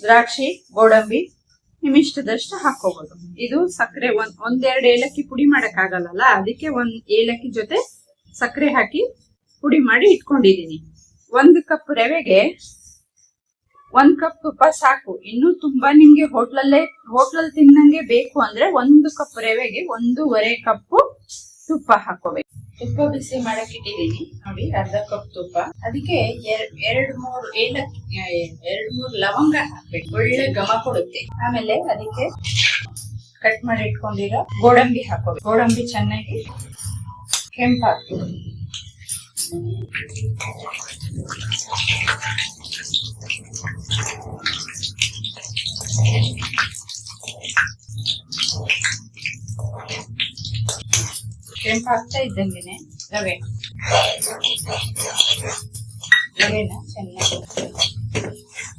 ದ್ರಾಕ್ಷಿ, ಗೋಡಂಬಿ ನಿಮ್ಮಿಷ್ಟದಷ್ಟು ಹಾಕೋಬಹುದು. ಇದು ಸಕ್ಕರೆ ಒಂದೆರಡು ಏಲಕ್ಕಿ ಪುಡಿ ಮಾಡಕ್ ಆಗಲ್ಲ, ಅದಕ್ಕೆ ಒಂದ್ ಏಲಕ್ಕಿ ಜೊತೆ ಸಕ್ಕರೆ ಹಾಕಿ ಪುಡಿ ಮಾಡಿ ಇಟ್ಕೊಂಡಿದೀನಿ. 1 ಕಪ್ ರವೆಗೆ 1 ಕಪ್ ತುಪ್ಪ ಸಾಕು. ಇನ್ನು ತುಂಬಾ ನಿಮ್ಗೆ ಹೋಟ್ಲಲ್ಲಿ ತಿನ್ನಂಗೆ ಬೇಕು ಅಂದ್ರೆ 1 ಕಪ್ ರವೆಗೆ 1.5 ಕಪ್ ತುಪ್ಪ ಹಾಕೋಬೇಕು. ತುಪ್ಪ ಬಿಸಿ ಮಾಡಕ್ ಇಟ್ಟಿದೀನಿ ನೋಡಿ, ಅರ್ಧ ಕಪ್ ತುಪ್ಪ. ಅದಕ್ಕೆ 2-3 ಏಲಕ್ಕಿ, 2-3 ಲವಂಗ ಹಾಕ್ಬೇಕು, ಒಳ್ಳೆ ಘಮ ಕೊಡುತ್ತೆ. ಆಮೇಲೆ ಅದಕ್ಕೆ ಕಟ್ ಮಾಡಿ ಇಟ್ಕೊಂಡಿರೋ ಗೋಡಂಬಿ ಹಾಕೋಬೇಕು. ಗೋಡಂಬಿ ಚೆನ್ನಾಗಿ ಕೆಂಪಾಗ್ತದೆ. ಕೆಂಪಾಗ್ತಾ ಇದ್ದಂಗೆನೆ ರವೆನ ಚೆನ್ನಾಗಿ